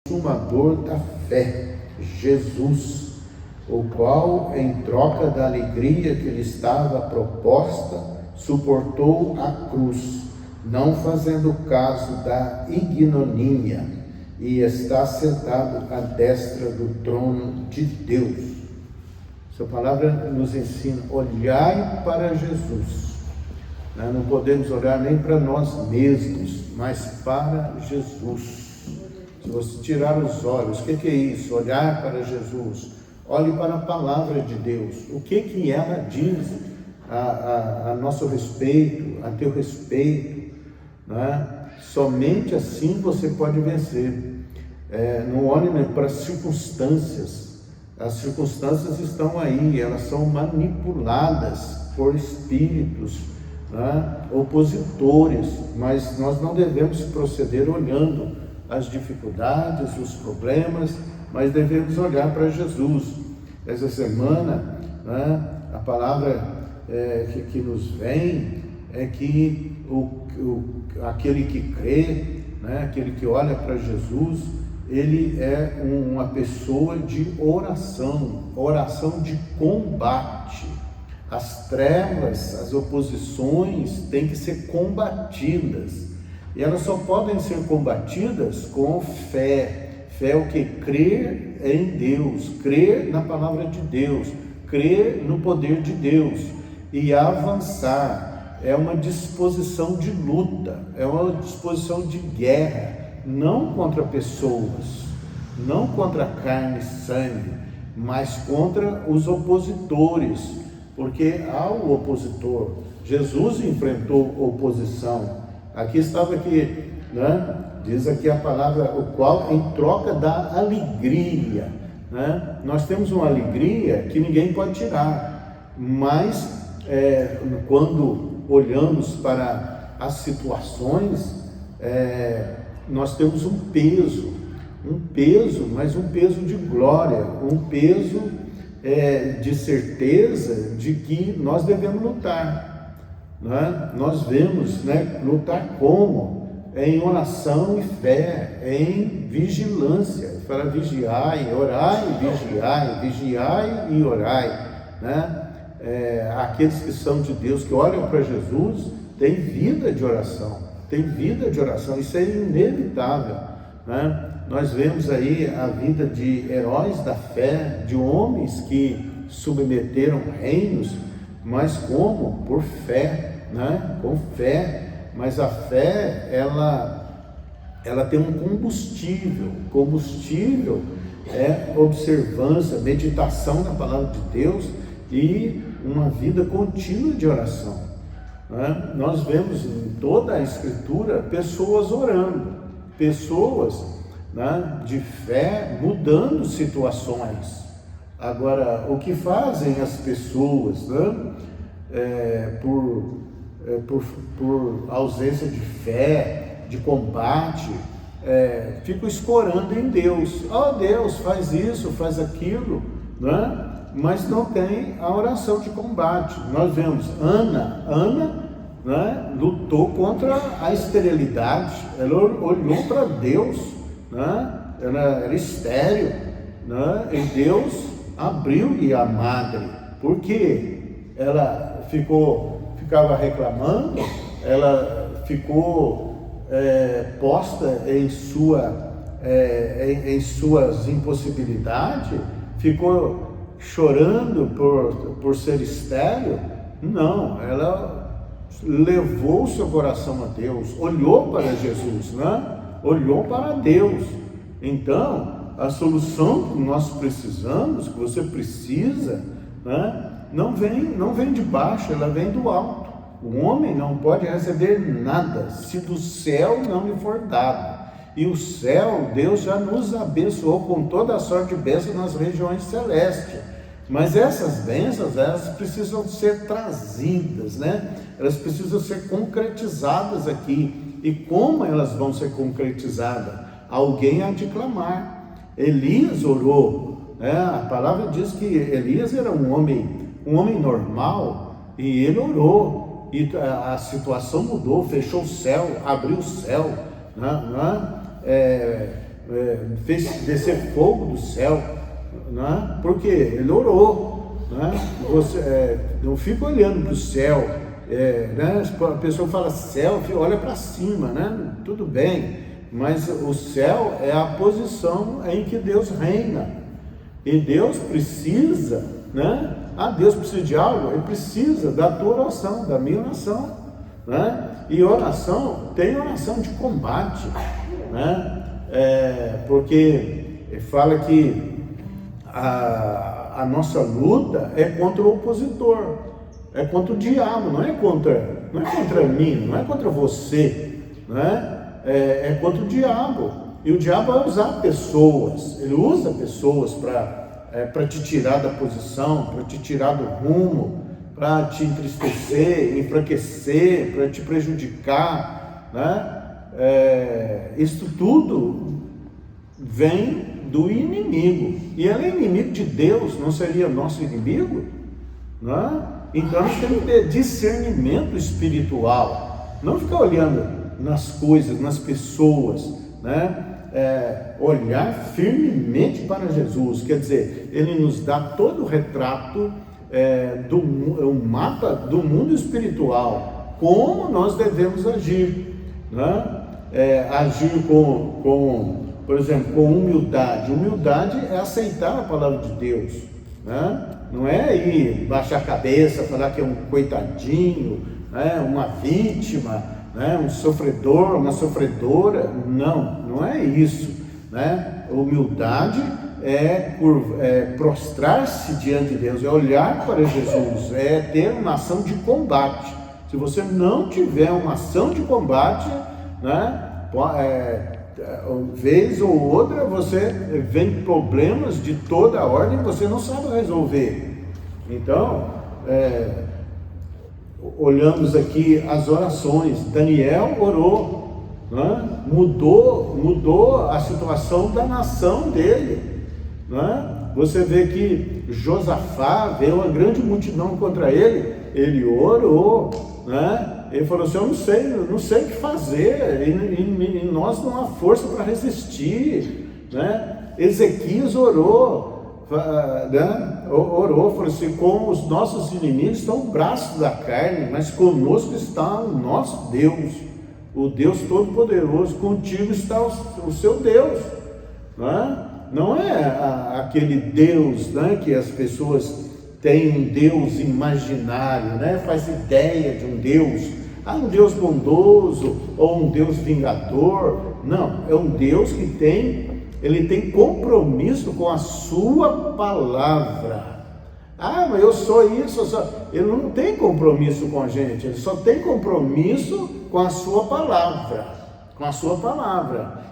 consumador da fé, Jesus, o qual, em troca da alegria que lhe estava proposta, suportou a cruz, não fazendo caso da ignomínia, e está sentado à destra do trono de Deus. Essa palavra nos ensina: olhai para Jesus. Nós não podemos olhar nem para nós mesmos, mas para Jesus. Se você tirar os olhos, o que é isso? Olhar para Jesus. Olhe para a palavra de Deus. O que ela diz a nosso respeito, a teu respeito, né? Somente assim você pode vencer. Não olhe para as circunstâncias. As circunstâncias estão aí, elas são manipuladas por espíritos, né, opositores, mas nós não devemos proceder olhando as dificuldades, os problemas, mas devemos olhar para Jesus. Essa semana, né, a palavra que nos vem é que aquele que crê, né, aquele que olha para Jesus, ele é uma pessoa de oração de combate. As trevas, as oposições têm que ser combatidas, e elas só podem ser combatidas com fé. Fé é o que? Crer em Deus, crer na palavra de Deus, crer no poder de Deus e avançar. É uma disposição de luta, é uma disposição de guerra, não contra pessoas, não contra carne e sangue, mas contra os opositores, porque há o opositor. Jesus enfrentou oposição. Aqui estava aqui, né? Diz aqui a palavra, o qual em troca da alegria, né? Nós temos uma alegria que ninguém pode tirar, mas quando olhamos para as situações, nós temos um peso, mas um peso de glória, um peso de certeza de que nós devemos lutar, né? Nós vemos, né, lutar como? Em oração e fé, em vigilância. Fala: vigiai, orai, vigiai e orai, né? Aqueles que são de Deus, que olham para Jesus, têm vida de oração, isso é inevitável, né? Nós vemos aí a vida de heróis da fé, de homens que submeteram reinos, mas como? Por fé, né? Com fé. Mas a fé, ela tem um combustível é observância, meditação na palavra de Deus e uma vida contínua de oração, né? Nós vemos em toda a Escritura pessoas orando, pessoas, né, de fé mudando situações. Agora, o que fazem as pessoas, né, por ausência de fé, de combate, ficam escorando em Deus. Deus, faz isso, faz aquilo, né? Mas não tem a oração de combate. Nós vemos Ana, né, lutou contra a esterilidade, ela olhou para Deus, né? Ela era estéril, né? E Deus abriu-lhe a madre. Por quê? Ela ficava reclamando, ela ficou posta em suas impossibilidades, ficou chorando por ser estéril? Não, ela levou o seu coração a Deus, olhou para Jesus, né? Olhou para Deus. Então, a solução que nós precisamos, que você precisa, né, não vem de baixo, ela vem do alto. O homem não pode receber nada se do céu não lhe for dado. E o céu, Deus já nos abençoou com toda a sorte de bênçãos nas regiões celestes. Mas essas bênçãos, elas precisam ser trazidas, né? Elas precisam ser concretizadas aqui. E como elas vão ser concretizadas? Alguém há de clamar. Elias orou, né? A palavra diz que Elias era um homem normal, e ele orou, e a situação mudou, fechou o céu, abriu o céu, né? fez descer fogo do céu, né? Porque ele orou, né? Você não fica olhando para o céu, né? A pessoa fala céu, olha para cima, né? Tudo bem, mas o céu é a posição em que Deus reina, e Deus precisa, né? Deus precisa de algo, Ele precisa da tua oração, da minha oração, né? E oração, tem oração de combate, né? Porque fala que a nossa luta é contra o opositor, é contra o diabo, não é contra mim, não é contra você, né? É contra o diabo. E o diabo vai usar pessoas, ele usa pessoas para te tirar da posição, para te tirar do rumo, para te entristecer, enfraquecer, para te prejudicar, né? Isso tudo vem do inimigo, e ele é inimigo de Deus, não seria nosso inimigo, né? Então nós temos que ter discernimento espiritual, não ficar olhando nas coisas, nas pessoas, né? Olhar firmemente para Jesus, quer dizer, Ele nos dá todo o retrato, um mapa do mundo espiritual, como nós devemos agir, né? Agir por exemplo, com humildade. Humildade é aceitar a palavra de Deus, né? Não é ir baixar a cabeça, falar que é um coitadinho, né? Uma vítima, né? Um sofredor, uma sofredora. Não é isso, né? Humildade é prostrar-se diante de Deus, é olhar para Jesus, é ter uma ação de combate. Se você não tiver uma ação de combate, né? Vez ou outra você vem problemas de toda a ordem, você não sabe resolver. Então, olhamos aqui as orações. Daniel orou, né? Mudou a situação da nação dele, né? Você vê que Josafá veio uma grande multidão contra ele, ele orou, né? Ele falou assim: eu não sei o que fazer, e nós não há força para resistir, né? Ezequias orou, né? Falou assim: com os nossos inimigos estão o braço da carne, mas conosco está o nosso Deus, o Deus Todo-Poderoso, contigo está o seu Deus, né? Não é aquele Deus, né, que as pessoas têm, um Deus imaginário, né? Faz ideia de um Deus, um Deus bondoso ou um Deus vingador. Não, é um Deus que tem compromisso com a sua palavra. Mas eu sou isso, ele não tem compromisso com a gente, ele só tem compromisso com a sua palavra,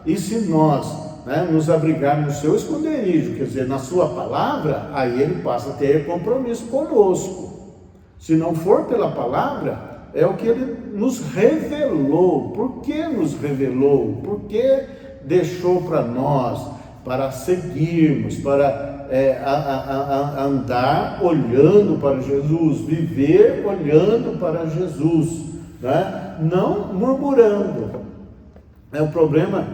E se nós, né, nos abrigarmos no seu esconderijo, quer dizer, na sua palavra, aí ele passa a ter compromisso conosco. Se não for pela palavra, é o que ele nos revelou. Por que nos revelou? Por que deixou para nós, para seguirmos, para andar olhando para Jesus, viver olhando para Jesus, né? Não murmurando. O problema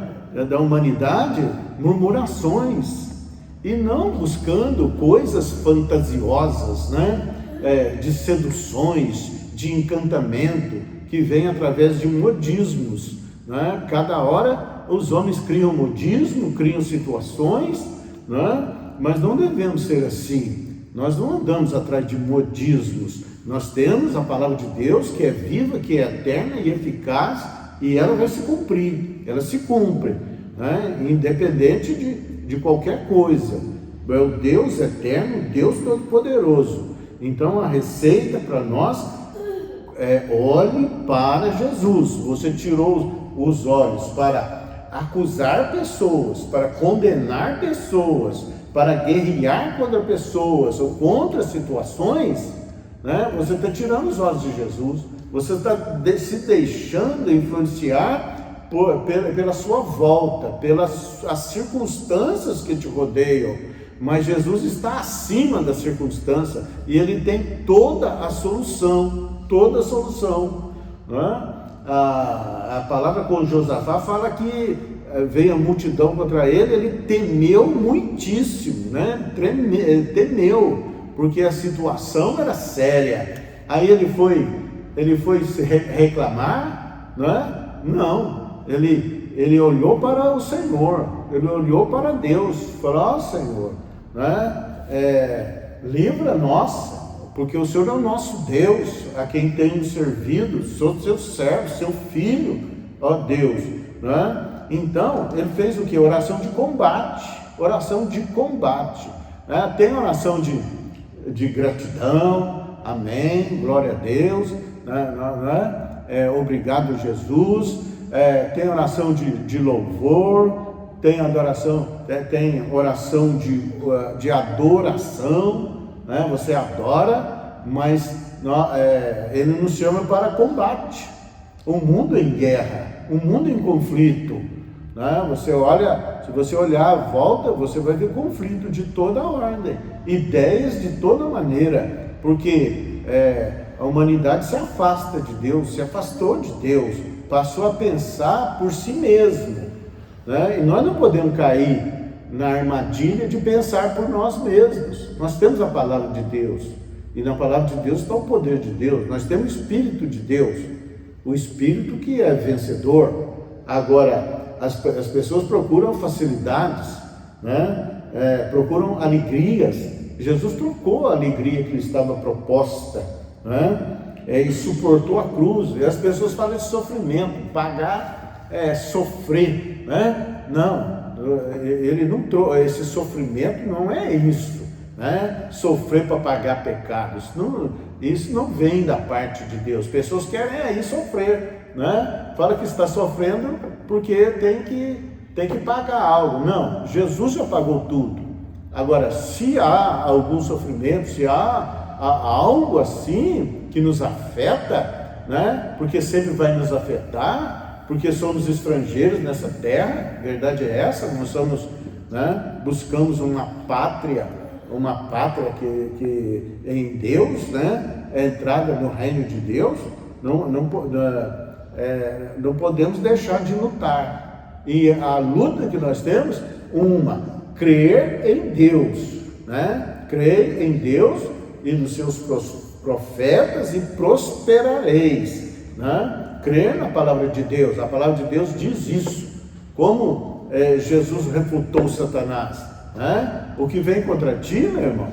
da humanidade, murmurações, e não buscando coisas fantasiosas, né? De seduções, de encantamento, que vem através de modismos, né? Cada hora os homens criam modismo, criam situações, né? Mas não devemos ser assim. Nós não andamos atrás de modismos. Nós temos a palavra de Deus, que é viva, que é eterna e eficaz, e ela vai se cumprir, ela se cumpre, né? Independente de qualquer coisa. É o Deus eterno, Deus Todo-Poderoso. Então a receita para nós olhe para Jesus. Você tirou os olhos para acusar pessoas, para condenar pessoas, para guerrear contra pessoas ou contra situações, né? Você está tirando os olhos de Jesus. Você está se deixando influenciar pela sua volta, pelas as circunstâncias que te rodeiam. Mas Jesus está acima da circunstância e Ele tem toda a solução, né? a palavra com Josafá fala que veio a multidão contra ele, ele temeu muitíssimo, né? Temeu, porque a situação era séria. Aí ele foi reclamar, não é? Não, ele olhou para o Senhor, ele olhou para Deus, falou: ó Senhor, né? Livra-nos, porque o Senhor é o nosso Deus, a quem temos servido, sou seu servo, seu filho, ó Deus, né? Então, ele fez o que? Oração de combate, né? Tem oração de gratidão, amém, glória a Deus, né? Obrigado Jesus, tem oração de louvor, tem adoração, tem oração de adoração, né? Você adora, mas ele nos chama para combate. Um mundo em guerra, um mundo em conflito, né? Se você olhar à volta, você vai ver conflito de toda ordem, ideias de toda maneira, porque a humanidade se afasta de Deus, se afastou de Deus, passou a pensar por si mesmo, né? E nós não podemos cair na armadilha de pensar por nós mesmos. Nós temos a palavra de Deus, e na palavra de Deus está o poder de Deus. Nós temos o Espírito de Deus, o Espírito que é vencedor. Agora, as pessoas procuram facilidades, né? Procuram alegrias. Jesus trocou a alegria que lhe estava proposta, né? E suportou a cruz. E as pessoas falam de sofrimento, pagar sofrer, né? Não, ele não trouxe, esse sofrimento não é isso, né? Sofrer para pagar pecados, isso não vem da parte de Deus. Pessoas querem sofrer, né? Fala que está sofrendo porque tem que pagar algo. Não, Jesus já pagou tudo. Agora, se há algum sofrimento, se há algo assim que nos afeta, né? Porque sempre vai nos afetar, porque somos estrangeiros nessa terra, a verdade é essa. Nós somos, né? Buscamos uma pátria que em Deus, né? É entrada no reino de Deus. Não podemos deixar de lutar. E a luta que nós temos, crer em Deus, né? Crer em Deus e nos seus profetas e prosperareis, né? Crer na palavra de Deus. A palavra de Deus diz isso. Como Jesus refutou Satanás, né? O que vem contra ti, meu irmão,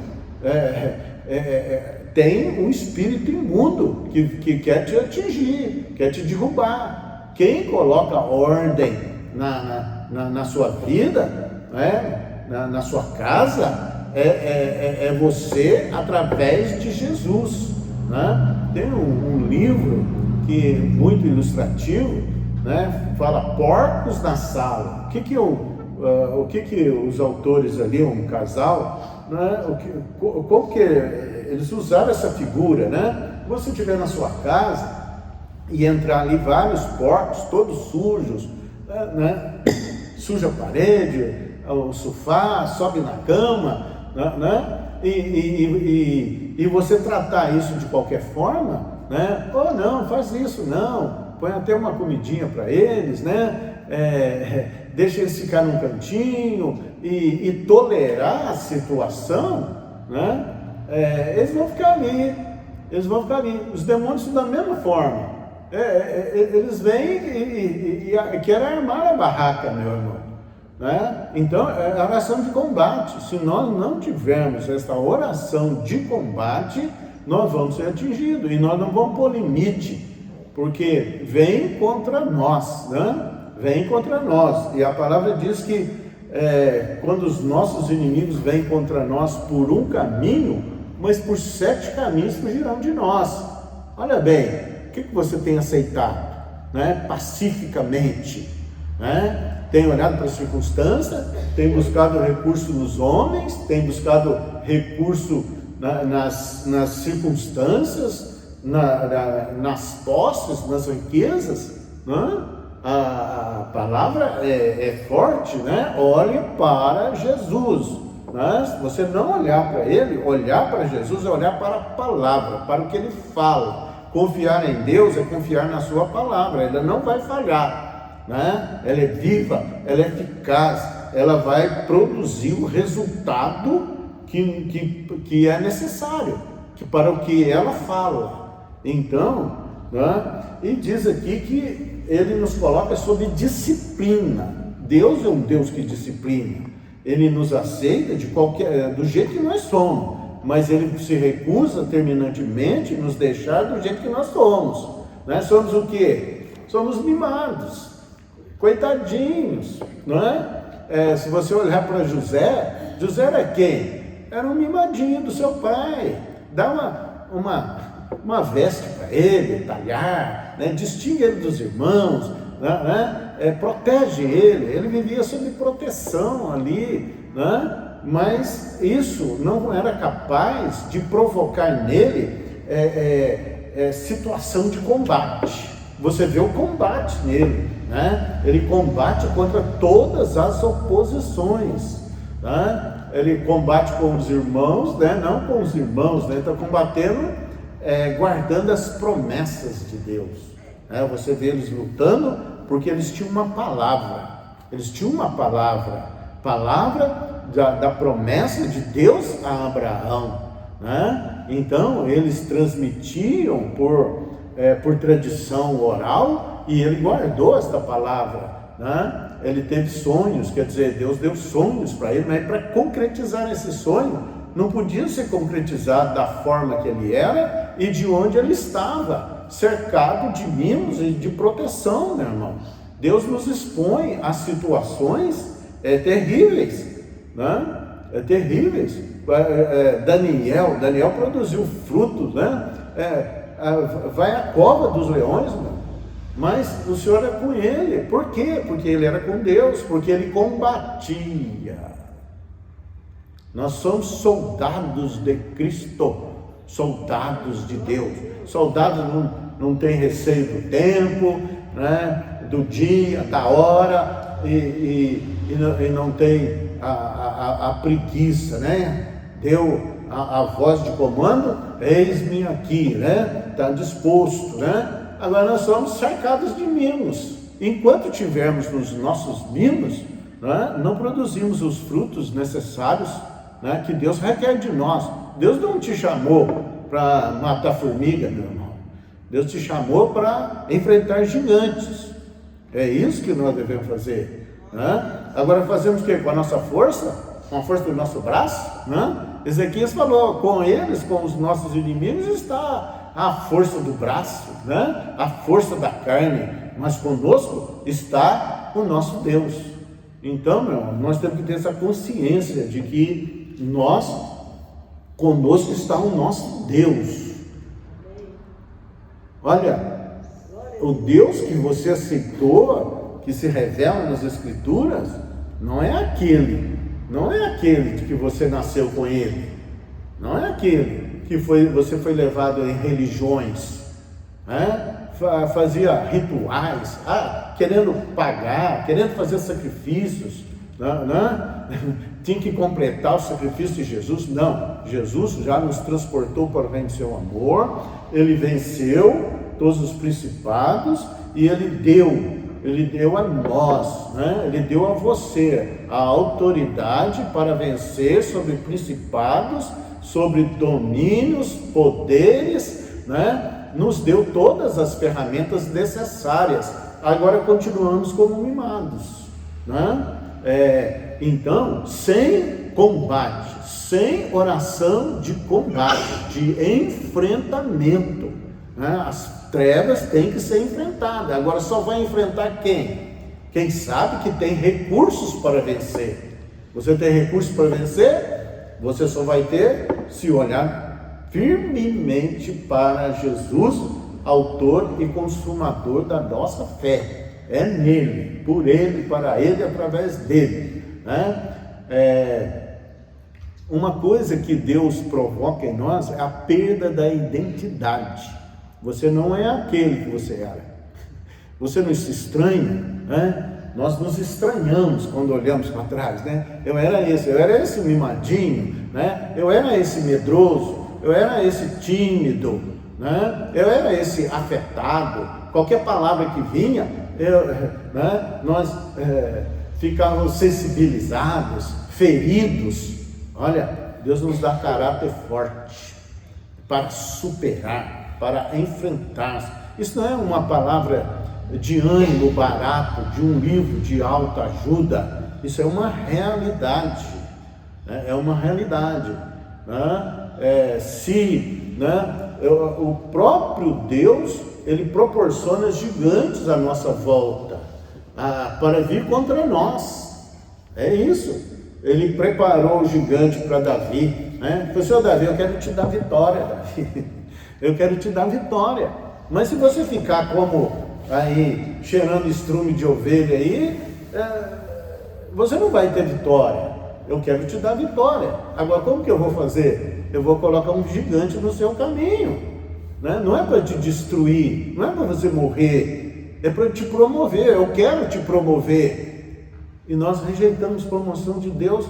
tem um espírito imundo que quer te atingir, quer te derrubar. Quem coloca ordem na sua vida, né? na sua casa, é você através de Jesus, né? Tem um livro que é muito ilustrativo, né? Fala porcos na sala. O que os autores ali, um casal, né? Como que eles usaram essa figura, né? Se você estiver na sua casa e entrar ali vários porcos, todos sujos, né? Suja a parede, o sofá, sobe na cama, né? E você tratar isso de qualquer forma, né? Oh, não, faz isso, não. Põe até uma comidinha para eles, né? Deixa eles ficar num cantinho e tolerar a situação, né? Eles vão ficar ali. Os demônios são da mesma forma. Eles vêm e querem armar a barraca, meu irmão, né? Então, é oração de combate. Se nós não tivermos essa oração de combate, nós vamos ser atingidos, e nós não vamos pôr limite, porque vem contra nós, né? Vem contra nós. E a palavra diz que quando os nossos inimigos vêm contra nós por um caminho, mas por 7 caminhos fugirão de nós. Olha bem, o que você tem aceitado, né? Pacificamente, né? Tem olhado para a circunstância, tem buscado recurso nos homens, tem buscado recurso nas circunstâncias, nas posses, nas riquezas, né? A palavra é forte, né? Olhe para Jesus, né? Se você não olhar para ele, olhar para Jesus é olhar para a palavra, para o que ele fala. Confiar em Deus é confiar na sua palavra, ela não vai falhar, né? Ela é viva, ela é eficaz, ela vai produzir o resultado que é necessário, para o que ela fala. Então, né? E diz aqui que ele nos coloca sob disciplina. Deus é um Deus que disciplina. Ele nos aceita do jeito que nós somos, mas ele se recusa terminantemente nos deixar do jeito que nós somos. Né? Somos o quê? Somos mimados, coitadinhos, não é? Se você olhar para José era quem? Era um mimadinho do seu pai. Dá uma veste para ele, talhar, né? Distingue ele dos irmãos, né? Protege ele vivia sob proteção ali, né? Mas isso não era capaz de provocar nele situação de combate. Você vê o combate nele, né? Ele combate contra todas as oposições, né? Ele combate com os irmãos, né? Não com os irmãos, né? Está combatendo, guardando as promessas de Deus, né? Você vê eles lutando porque eles tinham uma palavra, da promessa de Deus a Abraão, né? Então eles transmitiam por tradição oral, e ele guardou esta palavra, né? Ele teve sonhos, quer dizer, Deus deu sonhos para ele, mas para concretizar esse sonho, não podia ser concretizado da forma que ele era e de onde ele estava, cercado de mimos e de proteção, meu irmão. Deus nos expõe a situações terríveis, né? Terríveis. Daniel produziu frutos, né? Vai à cova dos leões, meu. Mas o Senhor é com ele. Por quê? Porque ele era com Deus, porque ele combatia. Nós somos soldados de Cristo, soldados de Deus. Soldados não tem receio do tempo, né? Do dia, da hora, e não tem a preguiça, né? Deu a voz de comando, eis-me aqui, né? Está disposto, né? Agora nós somos cercados de mimos. Enquanto tivermos nos nossos mimos, né, não produzimos os frutos necessários, né, que Deus requer de nós. Deus não te chamou para matar formiga, meu irmão. Deus te chamou para enfrentar gigantes. É isso que nós devemos fazer, né? Agora fazemos o quê? Com a nossa força? Com a força do nosso braço? Né? Ezequias falou, com eles, com os nossos inimigos, está a força do braço, né? A força da carne, mas conosco está o nosso Deus. Então, meu irmão, nós temos que ter essa consciência de que conosco está o nosso Deus. Olha, o Deus que você aceitou, que se revela nas Escrituras, não é aquele de que você nasceu com ele, não é aquele que você foi levado em religiões, né? Fazia rituais, querendo pagar, querendo fazer sacrifícios, né? Tinha que completar o sacrifício de Jesus. Não, Jesus já nos transportou para o reino do seu amor, ele venceu todos os principados e ele deu a nós, né? Ele deu a você a autoridade para vencer sobre principados, sobre domínios, poderes, né? Nos deu todas as ferramentas necessárias. Agora continuamos como mimados, né? Então, sem combate, sem oração de combate, de enfrentamento, né? As trevas têm que ser enfrentadas. Agora só vai enfrentar quem? Quem sabe que tem recursos para vencer. Você tem recursos para vencer? Você só vai ter se olhar firmemente para Jesus, autor e consumador da nossa fé. É nele, por ele, para ele, através dele, né? Uma coisa que Deus provoca em nós é a perda da identidade. Você não é aquele que você era. Você não se estranha, né? Nós nos estranhamos quando olhamos para trás, né? Eu era esse mimadinho, né? Eu era esse medroso, eu era esse tímido, né? Eu era esse afetado, qualquer palavra que vinha, nós ficávamos sensibilizados, feridos. Olha, Deus nos dá caráter forte para superar, para enfrentar. Isso não é uma palavra de ânimo barato, de um livro de autoajuda. Isso é uma realidade, né? É uma realidade, né? O próprio Deus, Ele proporciona gigantes à nossa volta, para vir contra nós. É isso. Ele preparou o gigante para Davi, né? Falou: Senhor Davi, eu quero te dar vitória, Davi. Eu quero te dar vitória. Mas se você ficar como aí, cheirando estrume de ovelha aí, você não vai ter vitória. Eu quero te dar vitória. Agora, como que eu vou fazer? Eu vou colocar um gigante no seu caminho, né? Não é para te destruir, não é para você morrer, é para te promover. Eu quero te promover. E nós rejeitamos promoção de Deus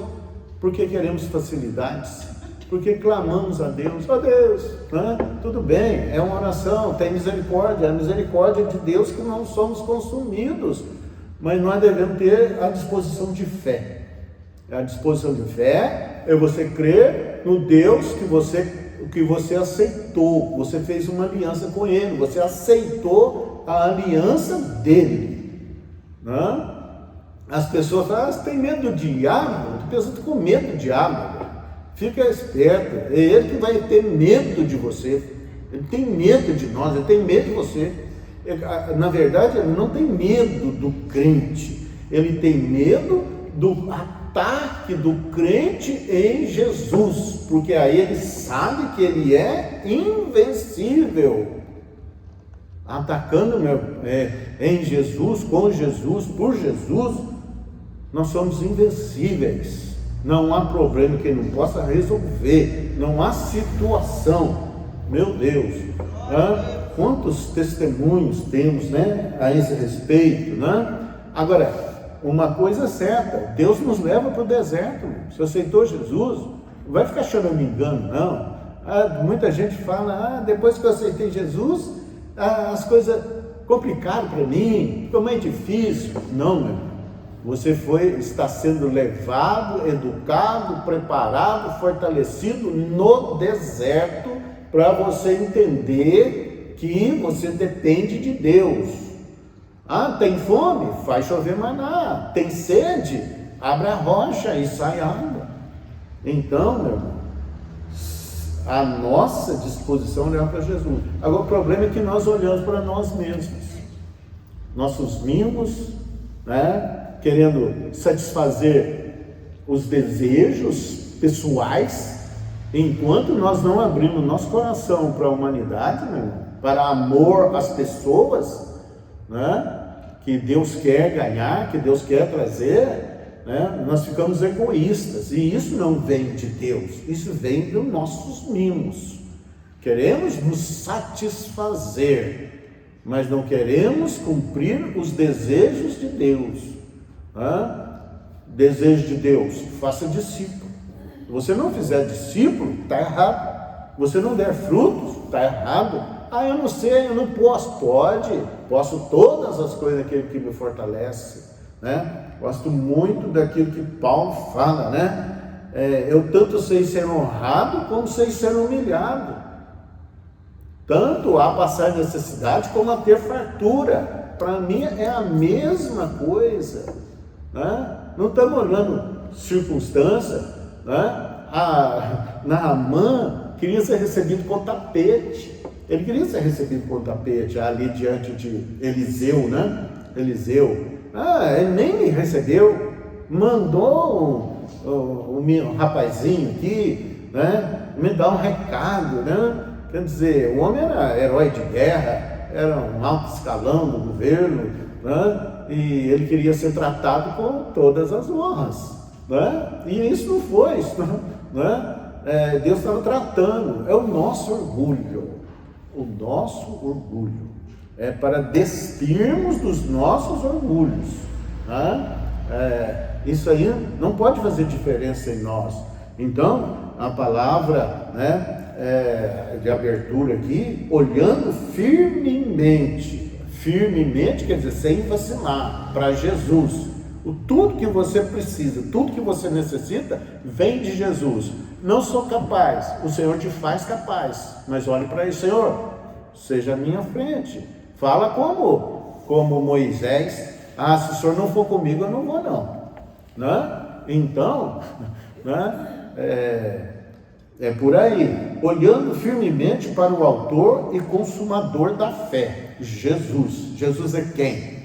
porque queremos facilidades, porque clamamos a Deus: ó Deus, né? Tudo bem, é uma oração, tem misericórdia, é a misericórdia de Deus que não somos consumidos, mas nós devemos ter a disposição de fé. A disposição de fé é você crer no Deus que você aceitou, você fez uma aliança com Ele, você aceitou a aliança dele, né? As pessoas falam: você tem medo do diabo? As pessoas estão com medo do diabo. Fica esperto, é Ele que vai ter medo de você. Ele tem medo de nós, Ele tem medo de você. Na verdade, Ele não tem medo do crente, Ele tem medo do ataque do crente em Jesus, porque aí ele sabe que ele é invencível. Atacando em Jesus, com Jesus, por Jesus, nós somos invencíveis. Não há problema que ele não possa resolver, não há situação. Meu Deus, quantos testemunhos temos, né, a esse respeito, né? Agora, uma coisa é certa: Deus nos leva para o deserto. Se aceitou Jesus, não vai ficar choramingando, não. Muita gente fala: depois que eu aceitei Jesus, as coisas complicaram para mim, ficou mais difícil. Não, meu irmão. Você está sendo levado, educado, preparado, fortalecido no deserto, para você entender que você depende de Deus. Tem fome? Faz chover maná. Tem sede? Abre a rocha e sai água. Então, meu irmão, a nossa disposição é olhar para Jesus. Agora, o problema é que nós olhamos para nós mesmos, nossos mimos, né? Querendo satisfazer os desejos pessoais, enquanto nós não abrimos nosso coração para a humanidade, né? Para amor às pessoas, né? Que Deus quer ganhar, que Deus quer trazer, né? Nós ficamos egoístas, e isso não vem de Deus, isso vem dos nossos mimos. Queremos nos satisfazer, mas não queremos cumprir os desejos de Deus. Desejo de Deus: faça discípulo. Se você não fizer discípulo, está errado. Se você não der frutos, está errado. Eu não sei, eu não posso. Posso todas as coisas daquele que me fortalece, né? Gosto muito daquilo que Paulo fala, né? Eu tanto sei ser honrado como sei ser humilhado, tanto a passar necessidade como a ter fartura. Para mim é a mesma coisa, né? Não estamos olhando circunstância, né? Naamã queria ser recebido com tapete. Ele queria ser recebido com tapete ali diante de Eliseu, né? Ele nem me recebeu, mandou um rapazinho aqui, né? Me dar um recado, né? Quer dizer, o homem era herói de guerra, era um alto escalão do governo, né? E ele queria ser tratado com todas as honras, né? E isso não foi, né? Deus estava tratando. É o nosso orgulho, é para despirmos dos nossos orgulhos, né? Isso aí não pode fazer diferença em nós. Então, a palavra, né, de abertura aqui, olhando firmemente. Firmemente quer dizer sem vacilar, para Jesus. Tudo que você precisa, tudo que você necessita, vem de Jesus. Não sou capaz, o Senhor te faz capaz, mas olhe para isso, Senhor, seja à minha frente. Fala como Moisés, se o Senhor não for comigo, eu não vou não, né? Então, né? É por aí, olhando firmemente para o autor e consumador da fé, Jesus. Jesus é quem?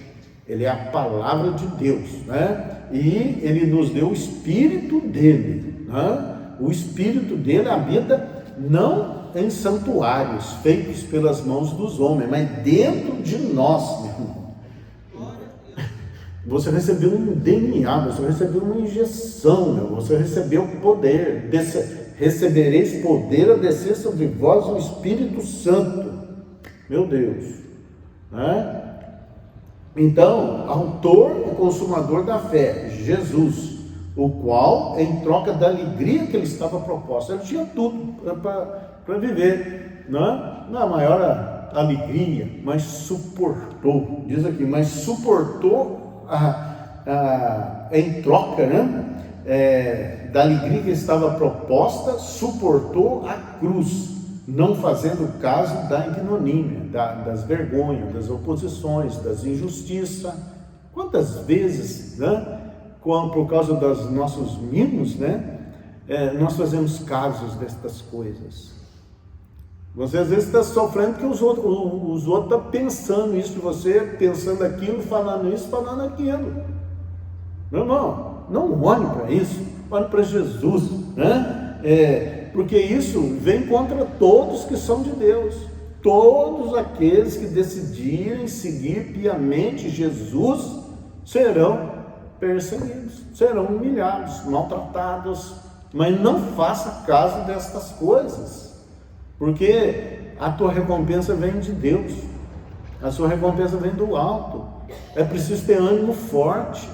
Ele é a palavra de Deus, né? E Ele nos deu o Espírito dele, né? O Espírito dele habita não em santuários feitos pelas mãos dos homens, mas dentro de nós, meu irmão. Você recebeu um DNA, você recebeu uma injeção, você recebeu poder. Recebereis poder a descer sobre vós o Espírito Santo. Meu Deus, né? Então, autor e consumador da fé, Jesus, o qual, em troca da alegria que ele estava proposta, ele tinha tudo para viver, né? Na maior alegria, mas suportou, diz aqui, mas suportou em troca, né? Da alegria que estava proposta, suportou a cruz, não fazendo caso da ignomínia, das vergonhas, das oposições, das injustiças. Quantas vezes, né, por causa dos nossos mimos, né, nós fazemos casos destas coisas. Você às vezes está sofrendo porque os outros estão pensando isso de você, pensando aquilo, falando isso, falando aquilo. Meu irmão, não olhe para isso, olhe para Jesus, né? Porque isso vem contra todos que são de Deus. Todos aqueles que decidirem seguir piamente Jesus serão perseguidos, serão humilhados, maltratados, mas não faça caso destas coisas, porque a tua recompensa vem de Deus, a sua recompensa vem do alto. É preciso ter ânimo forte,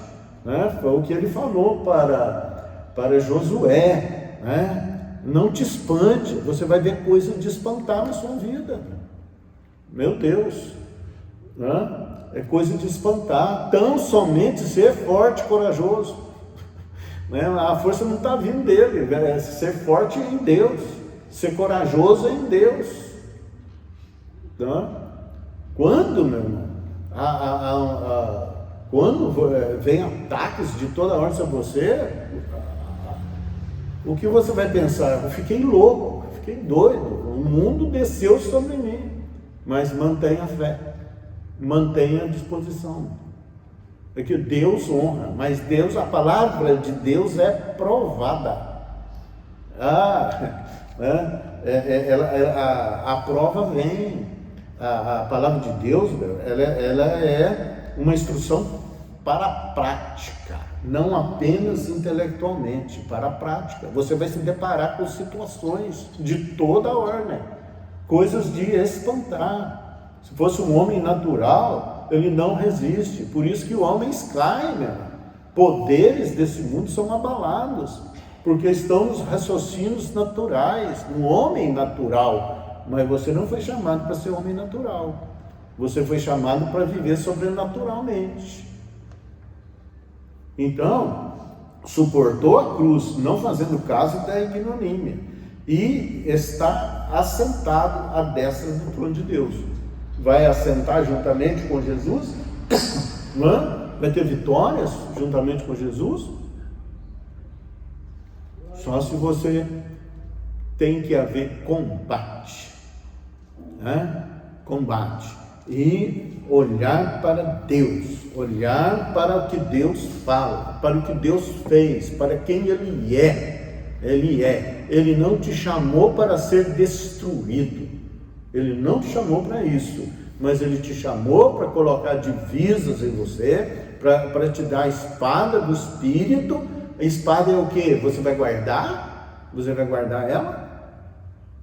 né? Foi o que ele falou para Josué, né? Não te espante, você vai ver coisas de espantar na sua vida. Meu Deus, né? É coisa de espantar. Tão somente ser forte e corajoso, né? A força não está vindo dele, é ser forte em Deus, ser corajoso em Deus, né? Quando, meu irmão, quando vem ataques de toda hora sobre você, o que você vai pensar? Eu fiquei louco, eu fiquei doido, o mundo desceu sobre mim. Mas mantenha a fé, mantenha a disposição. É que Deus honra, mas Deus, a palavra de Deus é provada. A prova vem. A palavra de Deus, ela é uma instrução para a prática, não apenas intelectualmente, para a prática. Você vai se deparar com situações de toda ordem, coisas de espantar. Se fosse um homem natural, ele não resiste. Por isso que homens caem, né? Poderes desse mundo são abalados, porque estão nos raciocínios naturais, no homem natural. Mas você não foi chamado para ser homem natural. Você foi chamado para viver sobrenaturalmente. Então, suportou a cruz, não fazendo caso da ignomínia, e está assentado à destra do trono de Deus. Vai assentar juntamente com Jesus? Vai ter vitórias juntamente com Jesus? Só se você tem que haver combate, né? Combate e olhar para Deus, olhar para o que Deus fala, para o que Deus fez, para quem Ele é. Ele não te chamou para ser destruído, Ele não te chamou para isso, mas Ele te chamou para colocar divisas em você, para te dar a espada do Espírito. A espada é o que? Você vai guardar? Você vai guardar ela?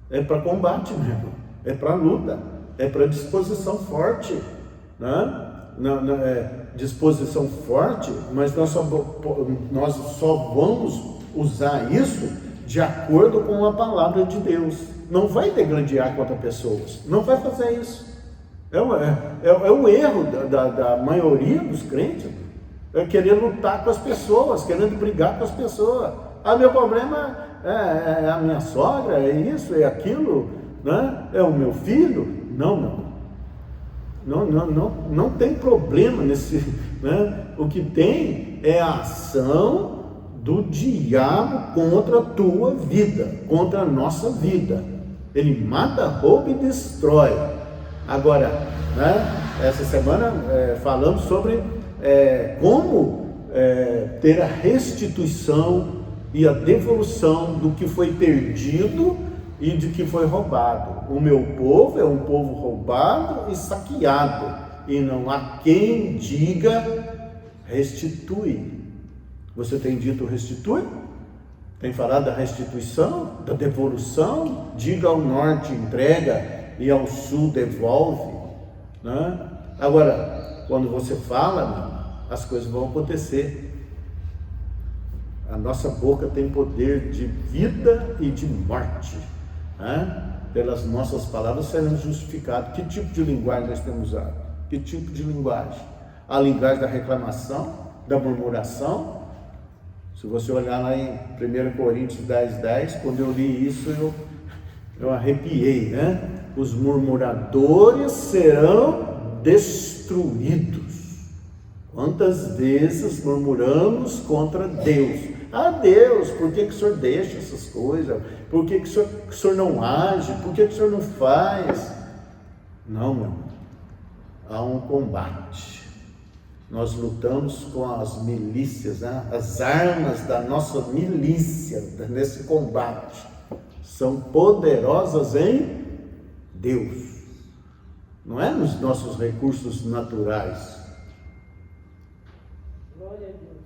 É para combate mesmo, é para luta, é para disposição forte, né? Disposição forte, mas nós só vamos usar isso de acordo com a palavra de Deus. Não vai degladiar contra pessoas, não vai fazer isso. É o erro da maioria dos crentes, é querer lutar com as pessoas, querendo brigar com as pessoas. Meu problema é a minha sogra, é isso, é aquilo, né? É o meu filho. Não tem problema nesse, né? O que tem é a ação do diabo contra a tua vida, contra a nossa vida. Ele mata, rouba e destrói. Agora, né? Essa semana falamos sobre como ter a restituição e a devolução do que foi perdido e de que foi roubado. O meu povo é um povo roubado e saqueado, e não há quem diga restitui. Você tem dito restitui? Tem falado da restituição, da devolução? Diga ao norte entrega e ao sul devolve, né? Agora, quando você fala, as coisas vão acontecer. A nossa boca tem poder de vida e de morte, né? Pelas nossas palavras seremos justificados. Que tipo de linguagem nós temos usado? Que tipo de linguagem? A linguagem da reclamação, da murmuração. Se você olhar lá em 1 Coríntios 10:10, quando eu li isso, eu arrepiei, né? Os murmuradores serão destruídos. Quantas vezes murmuramos contra Deus? Deus, por que o Senhor deixa essas coisas? Por que o Senhor não age? Por que o Senhor não faz? Não, meu irmão. Há um combate. Nós lutamos com as milícias, né? As armas da nossa milícia nesse combate são poderosas em Deus. Não é nos nossos recursos naturais. Glória a Deus.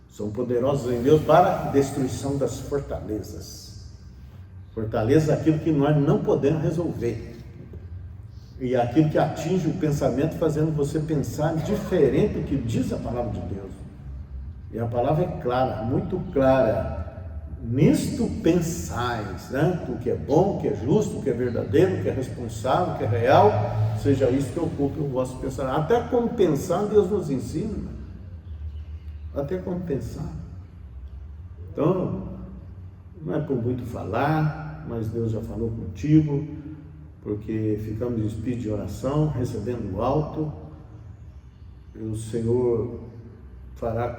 São poderosos em Deus para a destruição das fortalezas. Fortaleza é aquilo que nós não podemos resolver. E é aquilo que atinge o pensamento, fazendo você pensar diferente do que diz a palavra de Deus. E a palavra é clara, muito clara. Nisto pensais, né? O que é bom, o que é justo, o que é verdadeiro, o que é responsável, o que é real, seja isso que ocupe o vosso pensamento. Até como pensar, Deus nos ensina. Até como pensar. Então, não é por muito falar, mas Deus já falou contigo, porque ficamos em espírito de oração, recebendo o alto, e o Senhor fará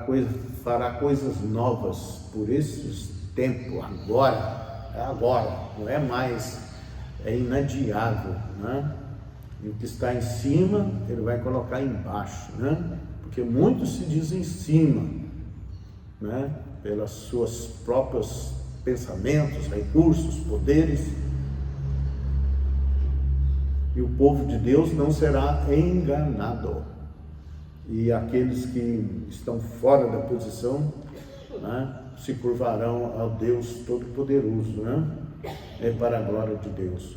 coisas novas por esses tempos, agora, não é mais, é inadiável, né? E o que está em cima, Ele vai colocar embaixo, né? Porque muitos se dizem em cima, né? Pelas suas próprios pensamentos, recursos, poderes. E o povo de Deus não será enganado. E aqueles que estão fora da posição, né, se curvarão ao Deus Todo-Poderoso, né? É para a glória de Deus.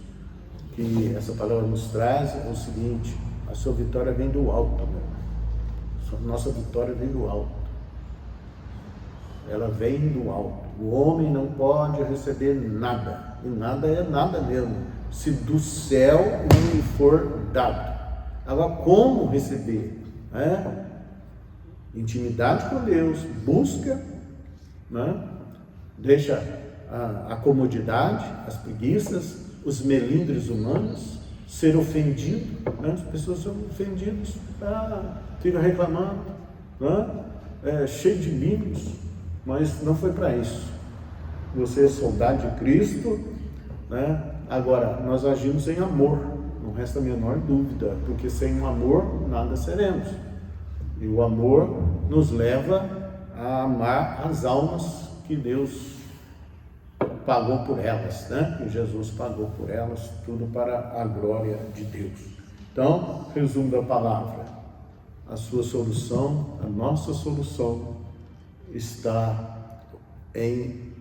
Que essa palavra nos traz é o seguinte: a sua vitória vem do alto, né? Nossa vitória vem do alto. Ela vem do alto. O homem não pode receber nada, e nada é nada mesmo, se do céu não lhe for dado. Agora, como receber? Intimidade com Deus, busca, né? Deixa a comodidade, as preguiças, os melindres humanos, ser ofendido, né? As pessoas são ofendidas, fica reclamando, né? Cheio de mimos, mas não foi para isso. Você é soldado de Cristo, né? Agora, nós agimos em amor, não resta a menor dúvida, porque sem o amor nada seremos. E o amor nos leva a amar as almas que Deus pagou por elas, né? Que Jesus pagou por elas, tudo para a glória de Deus. Então, resumo da palavra: a sua solução, a nossa solução está em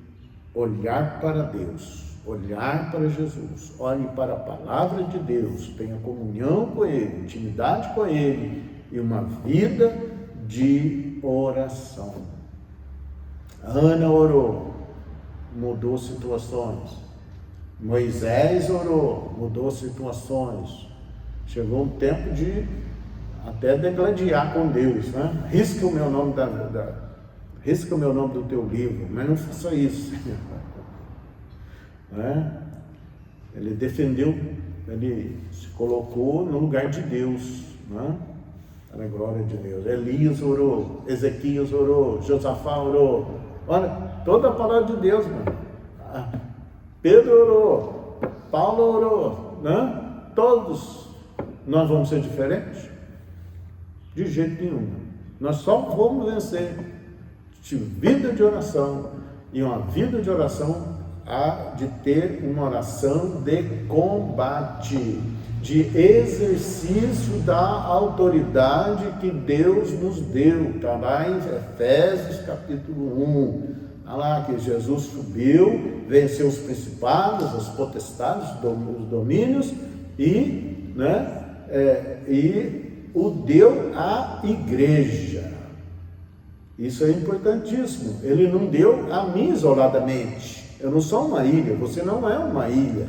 olhar para Deus, olhar para Jesus, olhe para a palavra de Deus, tenha comunhão com Ele, intimidade com Ele e uma vida de oração. A Ana orou, mudou situações. Moisés orou, mudou situações. Chegou um tempo de até degladiar com Deus, né? Risca o meu nome risca o meu nome do teu livro, mas não faça isso. Né? Ele defendeu, ele se colocou no lugar de Deus, né? Para a glória de Deus. Elias orou, Ezequias orou, Josafá orou. Olha, toda a palavra de Deus, mano. Pedro orou, Paulo orou, né? Todos nós vamos ser diferentes? De jeito nenhum. Nós só vamos vencer de vida de oração, e uma vida de oração há de ter uma oração de combate, de exercício da autoridade que Deus nos deu. Está lá em Efésios capítulo 1, está lá que Jesus subiu, venceu os principados, as potestades, os domínios, e, né, e o deu à igreja. Isso é importantíssimo. Ele não deu a mim isoladamente. Eu não sou uma ilha, você não é uma ilha.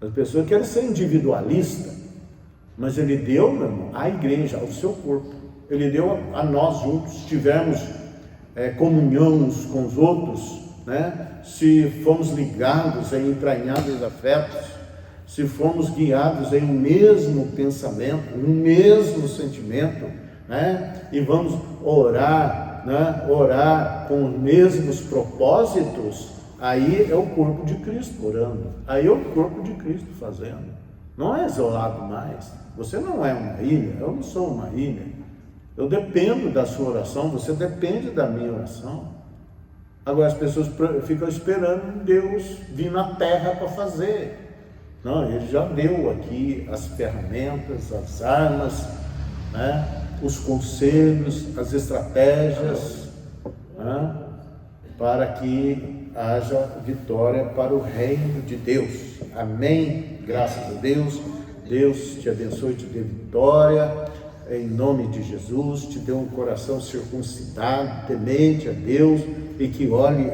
As pessoas querem ser individualista, mas ele deu, meu irmão, à igreja, ao seu corpo. Ele deu a nós juntos, tivermos comunhão uns com os outros, né? Se fomos ligados em entranháveis afetos, se fomos guiados em um mesmo pensamento, um mesmo sentimento, né? E vamos orar, né? Orar com os mesmos propósitos, aí é o corpo de Cristo orando, aí é o corpo de Cristo fazendo. Não é isolado mais. Você não é uma ilha, eu não sou uma ilha. Eu dependo da sua oração, você depende da minha oração. Agora as pessoas ficam esperando Deus vir na terra para fazer. Não, Ele já deu aqui as ferramentas, as armas, né? Os conselhos, as estratégias, né? Para que haja vitória para o reino de Deus. Amém? Graças a Deus. Deus te abençoe, te dê vitória, em nome de Jesus, te dê um coração circuncidado, temente a Deus, e que olhe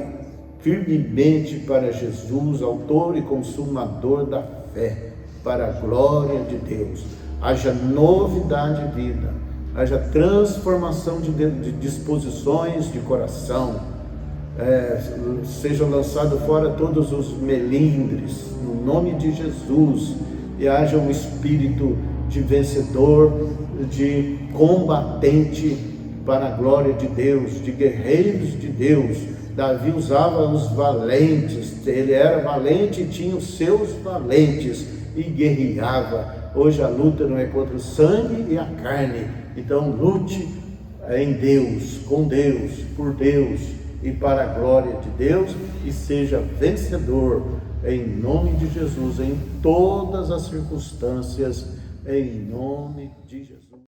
firmemente para Jesus, autor e consumador da fé, para a glória de Deus. Haja novidade de vida, haja transformação de disposições de coração, sejam lançados fora todos os melindres, no nome de Jesus, e haja um espírito de vencedor, de combatente para a glória de Deus, de guerreiros de Deus. Davi usava os valentes, ele era valente e tinha os seus valentes e guerreava. Hoje a luta não é contra o sangue e a carne, então lute em Deus, com Deus, por Deus e para a glória de Deus, e seja vencedor em nome de Jesus, em todas as circunstâncias, em nome de Jesus.